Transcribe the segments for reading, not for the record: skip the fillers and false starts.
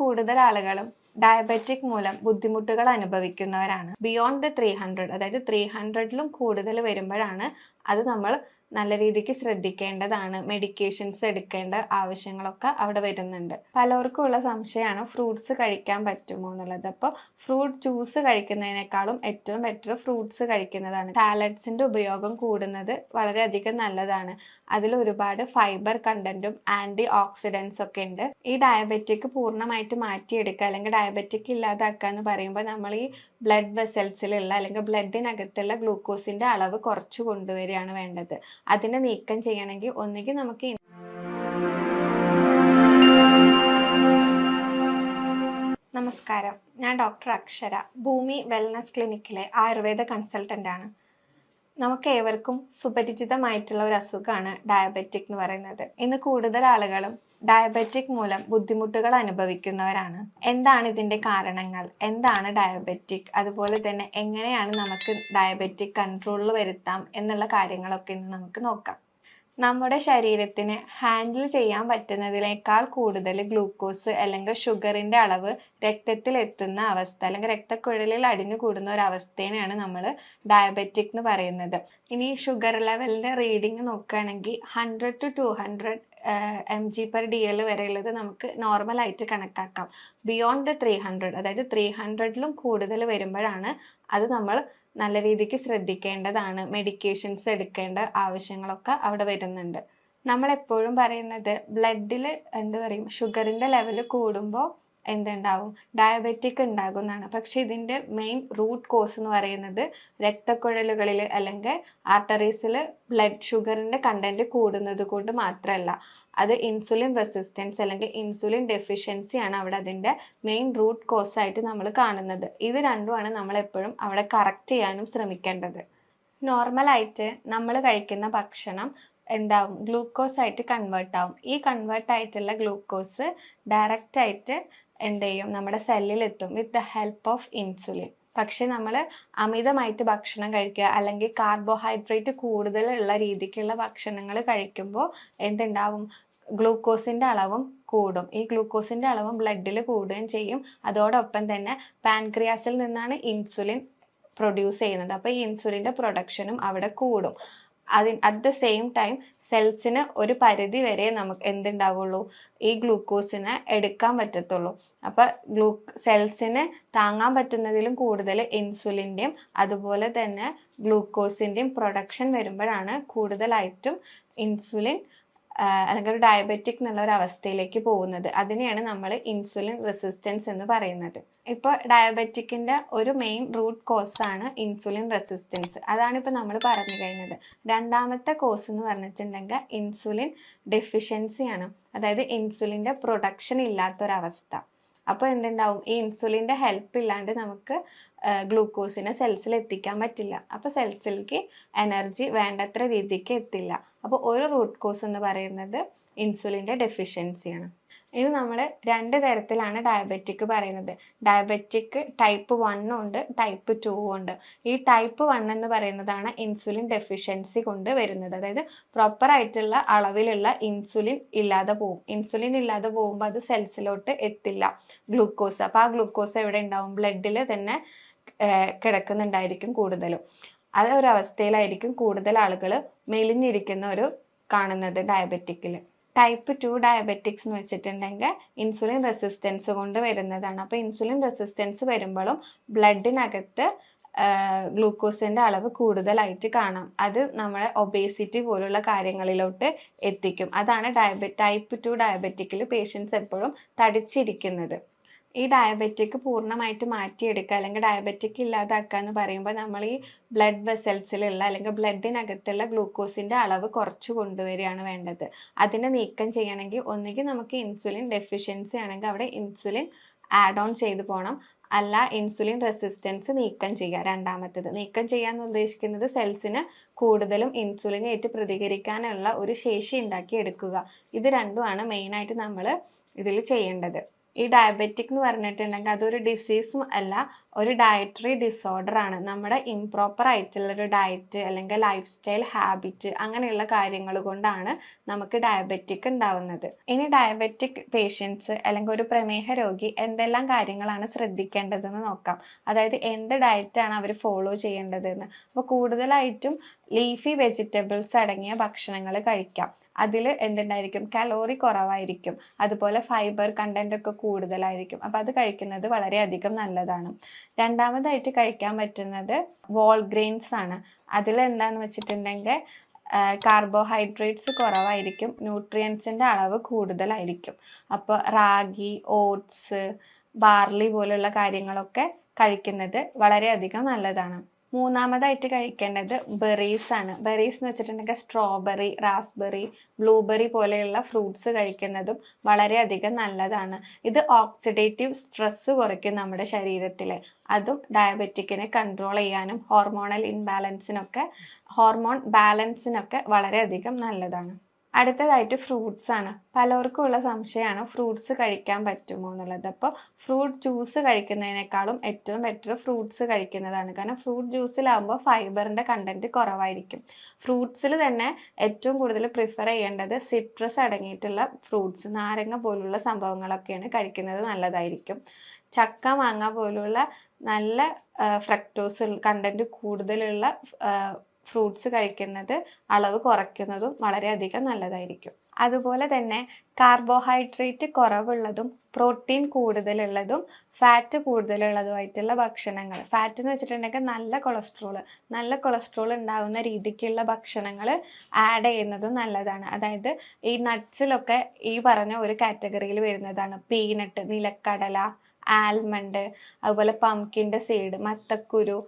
കൂടുതൽ ആളുകളും ഡയബറ്റിക് മൂലം ബുദ്ധിമുട്ടുകൾ അനുഭവിക്കുന്നവരാണ്. ബിയോണ്ട് ദ 300, അതായത് 300ലും കൂടുതൽ വരുമ്പോഴാണ് അത് നമ്മൾ നല്ല രീതിക്ക് ശ്രദ്ധിക്കേണ്ടതാണ്. മെഡിക്കേഷൻസ് എടുക്കേണ്ട ആവശ്യങ്ങളൊക്കെ അവിടെ വരുന്നുണ്ട്. പലർക്കും ഉള്ള സംശയമാണ് ഫ്രൂട്ട്സ് കഴിക്കാൻ പറ്റുമോ എന്നുള്ളത്. അപ്പോൾ ഫ്രൂട്ട് ജ്യൂസ് കഴിക്കുന്നതിനേക്കാളും ഏറ്റവും ബെറ്റർ ഫ്രൂട്ട്സ് കഴിക്കുന്നതാണ്. സാലഡ്സിന്റെ ഉപയോഗം കൂടുന്നത് വളരെയധികം നല്ലതാണ്. അതിൽ ഒരുപാട് ഫൈബർ കണ്ടന്റും ആന്റി ഓക്സിഡൻസ് ഒക്കെ ഉണ്ട്. ഈ ഡയബറ്റിക് പൂർണ്ണമായിട്ട് മാറ്റിയെടുക്കുക അല്ലെങ്കിൽ ഡയബറ്റിക് ഇല്ലാതാക്കുക എന്ന് പറയുമ്പോൾ നമ്മൾ ഈ ബ്ലഡ് വെസൽസിലുള്ള അല്ലെങ്കിൽ ബ്ലഡിനകത്തുള്ള ഗ്ലൂക്കോസിന്റെ അളവ് കുറച്ച് കൊണ്ടുവരികയാണ് വേണ്ടത്. അതിനെ നീക്കം ചെയ്യണമെങ്കിൽ ഒന്നുകിൽ നമുക്ക് നമസ്കാരം, ഞാൻ ഡോക്ടർ അക്ഷര, ഭൂമി വെൽനസ് ക്ലിനിക്കിലെ ആയുർവേദ കൺസൾട്ടന്റ് ആണ്. നമുക്ക് ഏവർക്കും സുപരിചിതമായിട്ടുള്ള ഒരു അസുഖമാണ് ഡയബറ്റിക് എന്ന് പറയുന്നത്. ഇന്ന് കൂടുതൽ ആളുകളും ഡയബറ്റിക് മൂലം ബുദ്ധിമുട്ടുകൾ അനുഭവിക്കുന്നവരാണ്. എന്താണ് ഇതിന്റെ കാരണങ്ങൾ, എന്താണ് ഡയബറ്റിക്, അതുപോലെ തന്നെ എങ്ങനെയാണ് നമുക്ക് ഡയബറ്റിക് കൺട്രോളിൽ വരുത്താം എന്നുള്ള കാര്യങ്ങളൊക്കെ ഇന്ന് നമുക്ക് നോക്കാം. നമ്മുടെ ശരീരത്തിന് ഹാൻഡിൽ ചെയ്യാൻ പറ്റുന്നതിനേക്കാൾ കൂടുതൽ ഗ്ലൂക്കോസ് അല്ലെങ്കിൽ ഷുഗറിന്റെ അളവ് രക്തത്തിൽ എത്തുന്ന അവസ്ഥ അല്ലെങ്കിൽ രക്തക്കുഴലിൽ അടിഞ്ഞു കൂടുന്ന ഒരു അവസ്ഥേനെയാണ് നമ്മൾ ഡയബറ്റിക് എന്ന് പറയുന്നത്. ഇനി ഷുഗർ ലെവലിന്റെ റീഡിങ് നോക്കുകയാണെങ്കിൽ 100 to 200 mg/dl വരെയുള്ളത് നമുക്ക് നോർമലായിട്ട് കണക്കാക്കാം. ബിയോണ്ട് ദ 300, അതായത് 300ലും കൂടുതൽ വരുമ്പോഴാണ് അത് നമ്മൾ നല്ല രീതിക്ക് ശ്രദ്ധിക്കേണ്ടതാണ്. മെഡിക്കേഷൻസ് എടുക്കേണ്ട ആവശ്യങ്ങളൊക്കെ അവിടെ വരുന്നുണ്ട്. നമ്മൾ എപ്പോഴും പറയുന്നത് ബ്ലഡിൽ ഷുഗറിന്റെ ലെവൽ കൂടുമ്പോൾ എന്തുണ്ടാവും, ഡയബറ്റിക് ഉണ്ടാകും എന്നാണ്. പക്ഷെ ഇതിന്റെ മെയിൻ റൂട്ട് കോസ് എന്ന് പറയുന്നത് രക്തക്കുഴലുകളിൽ അല്ലെങ്കിൽ ആർട്ടറീസിൽ ബ്ലഡ് ഷുഗറിന്റെ കണ്ടന്റ് കൂടുന്നത് കൊണ്ട് മാത്രമല്ല, അത് ഇൻസുലിൻ റെസിസ്റ്റൻസ് അല്ലെങ്കിൽ ഇൻസുലിൻ ഡെഫിഷ്യൻസി ആണ് അവിടെ അതിന്റെ മെയിൻ റൂട്ട് കോസ് ആയിട്ട് നമ്മൾ കാണുന്നത്. ഇത് രണ്ടുമാണ് നമ്മൾ എപ്പോഴും അവിടെ കറക്റ്റ് ചെയ്യാനും ശ്രമിക്കേണ്ടത്. നോർമലായിട്ട് നമ്മൾ കഴിക്കുന്ന ഭക്ഷണം എന്താവും, ഗ്ലൂക്കോസ് ആയിട്ട് കൺവേർട്ട് ആവും. ഈ കൺവേർട്ട് ആയിട്ടുള്ള ഗ്ലൂക്കോസ് ഡയറക്റ്റ് ആയിട്ട് എന്ത് ചെയ്യും, നമ്മുടെ സെല്ലിൽ എത്തും with the help of insulin. പക്ഷെ നമ്മൾ അമിതമായിട്ട് ഭക്ഷണം കഴിക്കുക അല്ലെങ്കിൽ കാർബോഹൈഡ്രേറ്റ് കൂടുതലുള്ള രീതിക്കുള്ള ഭക്ഷണങ്ങൾ കഴിക്കുമ്പോൾ എന്തുണ്ടാവും, ഗ്ലൂക്കോസിന്റെ അളവും കൂടും. ഈ ഗ്ലൂക്കോസിന്റെ അളവും ബ്ലഡിൽ കൂടുകയും ചെയ്യും. അതോടൊപ്പം തന്നെ പാൻക്രിയാസിൽ നിന്നാണ് ഇൻസുലിൻ പ്രൊഡ്യൂസ് ചെയ്യുന്നത്. അപ്പോൾ ഈ ഇൻസുലിന്റെ പ്രൊഡക്ഷനും അവിടെ കൂടും. അറ്റ് ദ സെയിം ടൈം സെൽസിന് ഒരു പരിധി വരെ നമുക്ക് എന്തുണ്ടാവുള്ളൂ, ഈ ഗ്ലൂക്കോസിനെ എടുക്കാൻ പറ്റത്തുള്ളൂ. അപ്പൊ സെൽസിന് താങ്ങാൻ പറ്റുന്നതിലും കൂടുതൽ ഇൻസുലിൻ്റെയും അതുപോലെ തന്നെ ഗ്ലൂക്കോസിൻ്റെയും പ്രൊഡക്ഷൻ വരുമ്പോഴാണ് കൂടുതലായിട്ടും ഇൻസുലിൻ അല്ലെങ്കിൽ ഒരു ഡയബറ്റിക് എന്നുള്ള ഒരു അവസ്ഥയിലേക്ക് പോകുന്നത്. അതിനെയാണ് നമ്മൾ ഇൻസുലിൻ റെസിസ്റ്റൻസ് എന്ന് പറയുന്നത്. ഇപ്പോൾ ഡയബറ്റിക്കിന്റെ ഒരു മെയിൻ റൂട്ട് കോസ് ആണ് ഇൻസുലിൻ റെസിസ്റ്റൻസ്. അതാണ് ഇപ്പോൾ നമ്മൾ പറഞ്ഞു കഴിഞ്ഞത്. രണ്ടാമത്തെ കോസ് എന്ന് പറഞ്ഞിട്ടുണ്ടെങ്കിൽ ഇൻസുലിൻ ഡെഫിഷ്യൻസി ആണ്, അതായത് ഇൻസുലിൻ്റെ പ്രൊഡക്ഷൻ ഇല്ലാത്തൊരവസ്ഥ. അപ്പോൾ എന്തുണ്ടാവും, ഈ ഇൻസുലിൻ്റെ ഹെൽപ്പ് ഇല്ലാണ്ട് നമുക്ക് ഗ്ലൂക്കോസിനെ സെൽസിൽ എത്തിക്കാൻ പറ്റില്ല. അപ്പോൾ സെൽസിലേക്ക് എനർജി വേണ്ടത്ര രീതിക്ക് എത്തില്ല. അപ്പോൾ ഒരു റൂട്ട് കോസ് എന്ന് പറയുന്നത് ഇൻസുലിൻ്റെ ഡെഫിഷ്യൻസിയാണ്. ഇനി നമ്മൾ 2 തരത്തിലാണ് ഡയബറ്റിക് പറയുന്നത്. ഡയബറ്റിക് ടൈപ്പ് 1 ഉണ്ട്, ടൈപ്പ് 2 ഉണ്ട്. ഈ ടൈപ്പ് 1 എന്ന് പറയുന്നതാണ് ഇൻസുലിൻ ഡെഫിഷ്യൻസി കൊണ്ട് വരുന്നത്. അതായത് പ്രോപ്പർ ആയിട്ടുള്ള അളവിലുള്ള ഇൻസുലിൻ ഇല്ലാതെ പോകും. ഇൻസുലിൻ ഇല്ലാതെ പോകുമ്പോൾ അത് സെൽസിലോട്ട് എത്തില്ല ഗ്ലൂക്കോസ്. അപ്പോൾ ആ ഗ്ലൂക്കോസ് എവിടെ ഉണ്ടാവും, ബ്ലഡിൽ തന്നെ കിടക്കുന്നുണ്ടായിരിക്കും കൂടുതലും. അത് ഒരു അവസ്ഥയിലായിരിക്കും കൂടുതൽ ആളുകൾ മെലിഞ്ഞിരിക്കുന്ന ഒരു കാണുന്നത് ഡയബറ്റിക്കിൽ. ടൈപ്പ് 2 ഡയബറ്റിക്സ് എന്ന് വെച്ചിട്ടുണ്ടെങ്കിൽ ഇൻസുലിൻ റെസിസ്റ്റൻസ് കൊണ്ട് വരുന്നതാണ്. അപ്പോൾ ഇൻസുലിൻ റെസിസ്റ്റൻസ് വരുമ്പോഴും ബ്ലഡിനകത്ത് ഗ്ലൂക്കോസിന്റെ അളവ് കൂടുതലായിട്ട് കാണാം. അത് നമ്മളെ ഒബേസിറ്റി പോലുള്ള കാര്യങ്ങളിലോട്ട് എത്തിക്കും. അതാണ് ടൈപ്പ് 2 ഡയബറ്റിക്കിൽ പേഷ്യൻസ് എപ്പോഴും തടിച്ചിരിക്കുന്നത്. ഈ ഡയബറ്റിക് പൂർണ്ണമായിട്ട് മാറ്റിയെടുക്കുക അല്ലെങ്കിൽ ഡയബറ്റിക് ഇല്ലാതാക്കുക എന്ന് പറയുമ്പോൾ നമ്മൾ ഈ ബ്ലഡ് വെസൽസിലുള്ള അല്ലെങ്കിൽ ബ്ലഡിനകത്തുള്ള ഗ്ലൂക്കോസിന്റെ അളവ് കുറച്ച് കൊണ്ടുവരികയാണ് വേണ്ടത്. അതിനെ നീക്കം ചെയ്യണമെങ്കിൽ ഒന്നുകിൽ നമുക്ക് ഇൻസുലിൻ ഡെഫിഷ്യൻസി ആണെങ്കിൽ അവിടെ ഇൻസുലിൻ ആഡ് ഓൺ ചെയ്തു പോകണം, അല്ല ഇൻസുലിൻ റെസിസ്റ്റൻസ് നീക്കം ചെയ്യുക. രണ്ടാമത്തേത് നീക്കം ചെയ്യാന്ന് ഉദ്ദേശിക്കുന്നത് സെൽസിന് കൂടുതലും ഇൻസുലിനായിട്ട് പ്രതികരിക്കാനുള്ള ഒരു ശേഷി ഉണ്ടാക്കി എടുക്കുക. ഇത് രണ്ടുമാണ് മെയിനായിട്ട് നമ്മൾ ഇതിൽ ചെയ്യേണ്ടത്. ഈ ഡയബറ്റിക് എന്ന് പറഞ്ഞിട്ടുണ്ടെങ്കിൽ അതൊരു ഡിസീസും അല്ല, ഒരു ഡയറ്ററി ഡിസോർഡർ ആണ്. നമ്മുടെ ഇംപ്രോപ്പർ ആയിട്ടുള്ളൊരു ഡയറ്റ് അല്ലെങ്കിൽ ലൈഫ് സ്റ്റൈൽ ഹാബിറ്റ് അങ്ങനെയുള്ള കാര്യങ്ങൾ കൊണ്ടാണ് നമുക്ക് ഡയബറ്റിക് ഉണ്ടാവുന്നത്. ഇനി ഡയബറ്റിക് പേഷ്യൻസ് അല്ലെങ്കിൽ ഒരു പ്രമേഹ രോഗി എന്തെല്ലാം കാര്യങ്ങളാണ് ശ്രദ്ധിക്കേണ്ടതെന്ന് നോക്കാം. അതായത് എന്ത് ഡയറ്റാണ് അവർ ഫോളോ ചെയ്യേണ്ടതെന്ന്. അപ്പോൾ കൂടുതലായിട്ടും ലീഫി വെജിറ്റബിൾസ് അടങ്ങിയ ഭക്ഷണങ്ങൾ കഴിക്കാം. അതിൽ എന്തുണ്ടായിരിക്കും, കലോറി കുറവായിരിക്കും, അതുപോലെ ഫൈബർ കണ്ടന്റ് ഒക്കെ കൂടുതലായിരിക്കും. അപ്പം അത് കഴിക്കുന്നത് വളരെയധികം നല്ലതാണ്. രണ്ടാമതായിട്ട് കഴിക്കാൻ പറ്റുന്നത് വോൾ ഗ്രെയിൻസ് ആണ്. അതിൽ എന്താന്ന് വെച്ചിട്ടുണ്ടെങ്കിൽ കാർബോഹൈഡ്രേറ്റ്സ് കുറവായിരിക്കും, ന്യൂട്രിയൻസിൻ്റെ അളവ് കൂടുതലായിരിക്കും. അപ്പോൾ റാഗി, ഓട്സ്, ബാർലി പോലുള്ള കാര്യങ്ങളൊക്കെ കഴിക്കുന്നത് വളരെയധികം നല്ലതാണ്. മൂന്നാമതായിട്ട് കഴിക്കേണ്ടത് ബെറീസ് ആണ്. ബെറീസ് എന്ന് വെച്ചിട്ടുണ്ടെങ്കിൽ സ്ട്രോബെറി, റാസ്ബെറി, ബ്ലൂബെറി പോലെയുള്ള ഫ്രൂട്ട്സ് കഴിക്കുന്നതും വളരെയധികം നല്ലതാണ്. ഇത് ഓക്സിഡേറ്റീവ് സ്ട്രെസ് കുറയ്ക്കും നമ്മുടെ ശരീരത്തിൽ. അതും ഡയബറ്റിക്കിനെ കൺട്രോൾ ചെയ്യാനും ഹോർമോൺ ബാലൻസിനൊക്കെ വളരെയധികം നല്ലതാണ്. അടുത്തതായിട്ട് ഫ്രൂട്ട്സ് ആണ്. പലർക്കും ഉള്ള സംശയമാണ് ഫ്രൂട്ട്സ് കഴിക്കാൻ പറ്റുമോ എന്നുള്ളത്. അപ്പോൾ ഫ്രൂട്ട് ജ്യൂസ് കഴിക്കുന്നതിനേക്കാളും ഏറ്റവും ബെറ്റർ ഫ്രൂട്ട്സ് കഴിക്കുന്നതാണ്. കാരണം ഫ്രൂട്ട് ജ്യൂസിലാകുമ്പോൾ ഫൈബറിൻ്റെ കണ്ടന്റ് കുറവായിരിക്കും. ഫ്രൂട്ട്സിൽ തന്നെ ഏറ്റവും കൂടുതൽ പ്രിഫർ ചെയ്യേണ്ടത് സിട്രസ് അടങ്ങിയിട്ടുള്ള ഫ്രൂട്ട്സ്, നാരങ്ങ പോലുള്ള സംഭവങ്ങളൊക്കെയാണ് കഴിക്കുന്നത് നല്ലതായിരിക്കും. ചക്ക, മാങ്ങ പോലുള്ള നല്ല ഫ്രക്ടോസ് കണ്ടന്റ് കൂടുതലുള്ള ഫ്രൂട്ട്സ് കഴിക്കുന്നത് അളവ് കുറയ്ക്കുന്നതും വളരെയധികം നല്ലതായിരിക്കും. അതുപോലെ തന്നെ കാർബോഹൈഡ്രേറ്റ് കുറവുള്ളതും പ്രോട്ടീൻ കൂടുതലുള്ളതും ഫാറ്റ് കൂടുതലുള്ളതുമായിട്ടുള്ള ഭക്ഷണങ്ങൾ, ഫാറ്റ് എന്ന് വെച്ചിട്ടുണ്ടെങ്കിൽ നല്ല കൊളസ്ട്രോൾ ഉണ്ടാകുന്ന രീതിക്കുള്ള ഭക്ഷണങ്ങൾ ആഡ് ചെയ്യുന്നതും നല്ലതാണ്. അതായത് ഈ നട്ട്സിലൊക്കെ ഈ പറഞ്ഞ ഒരു കാറ്റഗറിയിൽ വരുന്നതാണ്. പീനട്ട്, നിലക്കടല, ആൽമണ്ട്, അതുപോലെ പംകിൻ്റെ സീഡ്, മത്തക്കുരു,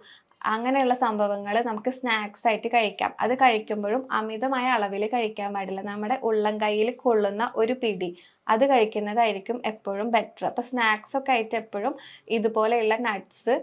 അങ്ങനെയുള്ള സംഭവങ്ങൾ നമുക്ക് സ്നാക്സ് ആയിട്ട് കഴിക്കാം. അത് കഴിക്കുമ്പോഴും അമിതമായ അളവിൽ കഴിക്കാൻ പാടില്ല. നമ്മുടെ ഉള്ളം കൈയിൽ കൊള്ളുന്ന ഒരു പിടി അത് കഴിക്കുന്നതായിരിക്കും എപ്പോഴും ബെറ്റർ. അപ്പോൾ സ്നാക്സ് ഒക്കെ ആയിട്ട് എപ്പോഴും ഇതുപോലെയുള്ള നട്ട്സ്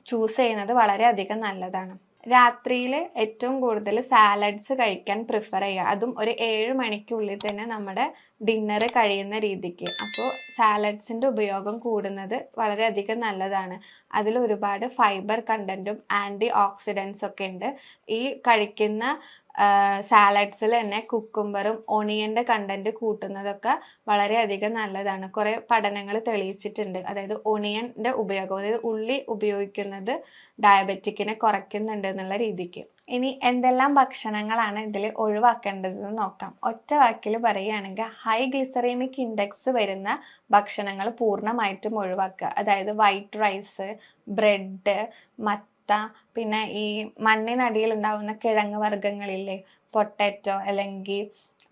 ചൂസ് ചെയ്യുന്നത് വളരെയധികം നല്ലതാണ്. രാത്രിയിൽ ഏറ്റവും കൂടുതൽ സാലഡ്സ് കഴിക്കാൻ പ്രിഫർ ചെയ്യുക. അതും ഒരു 7 മണിക്കുള്ളിൽ തന്നെ നമ്മുടെ ഡിന്നർ കഴിയുന്ന രീതിക്ക്. അപ്പോൾ സാലഡ്സിൻ്റെ ഉപയോഗം കൂടുന്നത് വളരെയധികം നല്ലതാണ്. അതിൽ ഒരുപാട് ഫൈബർ കണ്ടന്റും ആൻറ്റി ഓക്സിഡൻസ് ഒക്കെ ഉണ്ട്. ഈ കഴിക്കുന്ന സാലഡ്സിൽ തന്നെ കുക്കുംബറും ഒണിയൻ്റെ കണ്ടന്റ് കൂട്ടുന്നതൊക്കെ വളരെയധികം നല്ലതാണ്. കുറേ പഠനങ്ങൾ തെളിയിച്ചിട്ടുണ്ട്. അതായത് ഒണിയൻ്റെ ഉപയോഗം, അതായത് ഉള്ളി ഉപയോഗിക്കുന്നത് ഡയബറ്റിക്കിനെ കുറയ്ക്കുന്നുണ്ട് എന്നുള്ള രീതിക്ക്. ഇനി എന്തെല്ലാം ഭക്ഷണങ്ങളാണ് ഇതിൽ ഒഴിവാക്കേണ്ടതെന്ന് നോക്കാം. ഒറ്റ വാക്കിൽ പറയുകയാണെങ്കിൽ ഹൈ ഗ്ലിസറീമിക് ഇൻഡെക്സ് വരുന്ന ഭക്ഷണങ്ങൾ പൂർണ്ണമായിട്ടും ഒഴിവാക്കുക. അതായത് വൈറ്റ് റൈസ്, ബ്രെഡ്, പിന്നെ ഈ മണ്ണിനടിയിൽ ഉണ്ടാവുന്ന കിഴങ്ങ് വർഗ്ഗങ്ങളില്ലേ, പൊട്ടാറ്റോ അല്ലെങ്കിൽ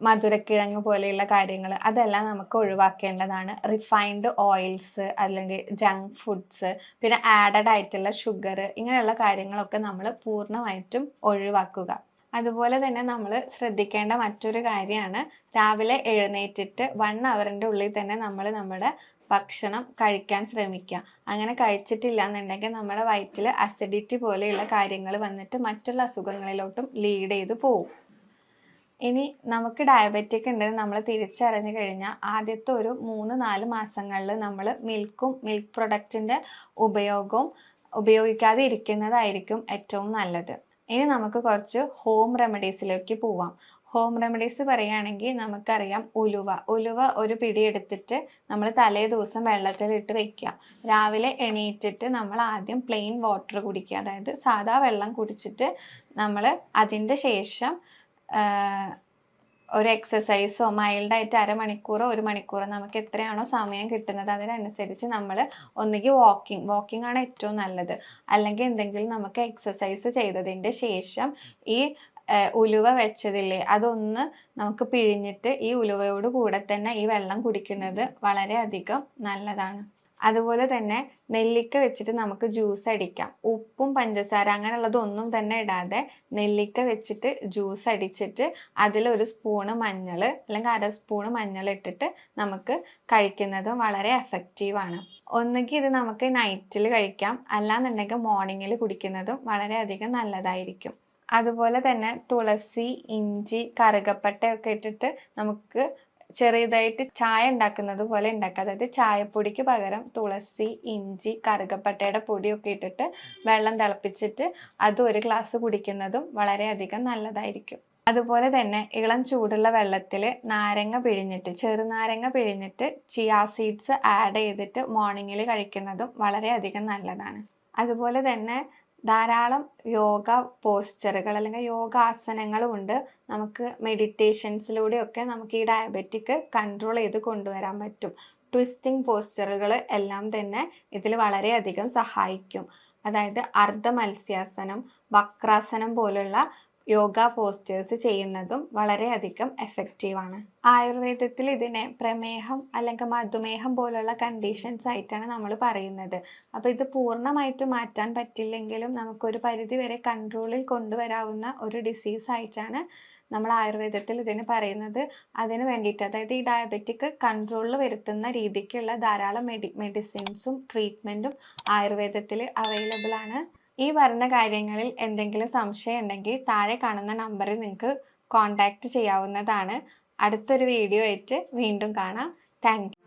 മധുരക്കിഴങ്ങ് പോലെയുള്ള കാര്യങ്ങൾ, അതെല്ലാം നമുക്ക് ഒഴിവാക്കേണ്ടതാണ്. റിഫൈൻഡ് ഓയിൽസ് അല്ലെങ്കിൽ ജങ്ക് ഫുഡ്സ്, പിന്നെ ആഡഡ് ആയിട്ടുള്ള ഷുഗർ, ഇങ്ങനെയുള്ള കാര്യങ്ങളൊക്കെ നമ്മൾ പൂർണ്ണമായിട്ടും ഒഴിവാക്കുക. അതുപോലെ തന്നെ നമ്മൾ ശ്രദ്ധിക്കേണ്ട മറ്റൊരു കാര്യമാണ് രാവിലെ എഴുന്നേറ്റിട്ട് 1 അവറിൻ്റെ ഉള്ളിൽ തന്നെ നമ്മൾ നമ്മുടെ ഭക്ഷണം കഴിക്കാൻ ശ്രമിക്കുക. അങ്ങനെ കഴിച്ചിട്ടില്ല എന്നുണ്ടെങ്കിൽ നമ്മുടെ വയറ്റിൽ അസിഡിറ്റി പോലെയുള്ള കാര്യങ്ങൾ വന്നിട്ട് മറ്റുള്ള അസുഖങ്ങളിലോട്ടും ലീഡ് ചെയ്ത് പോകും. ഇനി നമുക്ക് ഡയബറ്റിക് ഉണ്ടെന്ന് നമ്മൾ തിരിച്ചറിഞ്ഞു കഴിഞ്ഞാൽ ആദ്യത്തെ ഒരു 3-4 മാസങ്ങളിൽ നമ്മൾ മിൽക്ക് പ്രൊഡക്റ്റിൻ്റെ ഉപയോഗവും ഉപയോഗിക്കാതെ ഇരിക്കുന്നതായിരിക്കും ഏറ്റവും നല്ലത്. ഇനി നമുക്ക് കുറച്ച് ഹോം റെമഡീസിലേക്ക് പോവാം. ഹോം റെമഡീസ് പറയുകയാണെങ്കിൽ നമുക്കറിയാം ഉലുവ ഒരു പിടി എടുത്തിട്ട് നമ്മൾ തലേ ദിവസം വെള്ളത്തിലിട്ട് വെക്കുക. രാവിലെ എണീറ്റിട്ട് നമ്മൾ ആദ്യം പ്ലെയിൻ വാട്ടർ കുടിക്കുക. അതായത് സാദാ വെള്ളം കുടിച്ചിട്ട് നമ്മൾ അതിൻ്റെ ശേഷം ഒരു എക്സസൈസോ മൈൽഡായിട്ട് 1/2 മണിക്കൂറോ 1 മണിക്കൂറോ നമുക്ക് എത്രയാണോ സമയം കിട്ടുന്നത് അതിനനുസരിച്ച് നമ്മൾ ഒന്നുകിൽ വാക്കിംഗ് ആണ് ഏറ്റവും നല്ലത്, അല്ലെങ്കിൽ എന്തെങ്കിലും നമുക്ക് എക്സസൈസ് ചെയ്തതിൻ്റെ ശേഷം ഈ ഉലുവ വെച്ചതില്ലേ അതൊന്ന് നമുക്ക് പിഴിഞ്ഞിട്ട് ഈ ഉലുവയോട് കൂടെ തന്നെ ഈ വെള്ളം കുടിക്കുന്നത് വളരെയധികം നല്ലതാണ്. അതുപോലെ തന്നെ നെല്ലിക്ക വെച്ചിട്ട് നമുക്ക് ജ്യൂസ് അടിക്കാം. ഉപ്പും പഞ്ചസാര അങ്ങനെയുള്ളതൊന്നും തന്നെ ഇടാതെ നെല്ലിക്ക വെച്ചിട്ട് ജ്യൂസ് അടിച്ചിട്ട് അതിലൊരു സ്പൂണ് മഞ്ഞൾ അല്ലെങ്കിൽ 1/2 സ്പൂണ് മഞ്ഞൾ ഇട്ടിട്ട് നമുക്ക് കഴിക്കുന്നതും വളരെ എഫക്റ്റീവാണ്. ഒന്നുകിൽ ഇത് നമുക്ക് നൈറ്റിൽ കഴിക്കാം, അല്ലാന്നുണ്ടെങ്കിൽ മോർണിംഗിൽ കുടിക്കുന്നതും വളരെയധികം നല്ലതായിരിക്കും. അതുപോലെ തന്നെ തുളസി, ഇഞ്ചി, കറുകപ്പട്ടയൊക്കെ ഇട്ടിട്ട് നമുക്ക് ചെറിയതായിട്ട് ചായ ഉണ്ടാക്കുന്നത് പോലെ ഉണ്ടാക്കുക. അതായത് ചായപ്പൊടിക്ക് പകരം തുളസി, ഇഞ്ചി, കറുകപ്പട്ടയുടെ പൊടിയൊക്കെ ഇട്ടിട്ട് വെള്ളം തിളപ്പിച്ചിട്ട് അത് ഒരു ഗ്ലാസ് കുടിക്കുന്നതും വളരെയധികം നല്ലതായിരിക്കും. അതുപോലെ തന്നെ ഇളം ചൂടുള്ള വെള്ളത്തിൽ ചെറുനാരങ്ങ പിഴിഞ്ഞിട്ട് ചിയാ സീഡ്സ് ആഡ് ചെയ്തിട്ട് മോർണിംഗിൽ കഴിക്കുന്നതും വളരെയധികം നല്ലതാണ്. അതുപോലെ തന്നെ ധാരാളം യോഗ പോസ്ചറുകൾ അല്ലെങ്കിൽ യോഗാസനങ്ങളും ഉണ്ട്. നമുക്ക് മെഡിറ്റേഷൻസിലൂടെയൊക്കെ നമുക്ക് ഈ ഡയബറ്റിക് കൺട്രോൾ ചെയ്ത് കൊണ്ടുവരാൻ പറ്റും. ട്വിസ്റ്റിംഗ് പോസ്ചറുകൾ എല്ലാം തന്നെ ഇതിൽ വളരെയധികം സഹായിക്കും. അതായത് അർദ്ധ മത്സ്യാസനം, വക്രാസനം പോലുള്ള യോഗ പോസ്റ്റേഴ്സ് ചെയ്യുന്നതും വളരെയധികം എഫക്റ്റീവാണ്. ആയുർവേദത്തിൽ ഇതിനെ പ്രമേഹം അല്ലെങ്കിൽ മധുമേഹം പോലുള്ള കണ്ടീഷൻസ് ആയിട്ടാണ് നമ്മൾ പറയുന്നത്. അപ്പോൾ ഇത് പൂർണ്ണമായിട്ട് മാറ്റാൻ പറ്റില്ലെങ്കിലും നമുക്കൊരു പരിധി വരെ കൺട്രോളിൽ കൊണ്ടുവരാവുന്ന ഒരു ഡിസീസ് ആയിട്ടാണ് നമ്മൾ ആയുർവേദത്തിൽ ഇതിന് പറയുന്നത്. അതിന് വേണ്ടിയിട്ട്, അതായത് ഈ ഡയബറ്റിക് കൺട്രോളിൽ വരുത്തുന്ന രീതിക്കുള്ള ധാരാളം മെഡിസിൻസും ട്രീറ്റ്മെൻറ്റും ആയുർവേദത്തിൽ അവൈലബിൾ ആണ്. ഈ പറഞ്ഞ കാര്യങ്ങളിൽ എന്തെങ്കിലും സംശയം ഉണ്ടെങ്കിൽ താഴെ കാണുന്ന നമ്പറിൽ നിങ്ങൾക്ക് കോൺടാക്റ്റ് ചെയ്യാവുന്നതാണ്. അടുത്തൊരു വീഡിയോ ആയിട്ട് വീണ്ടും കാണാം. Thank you.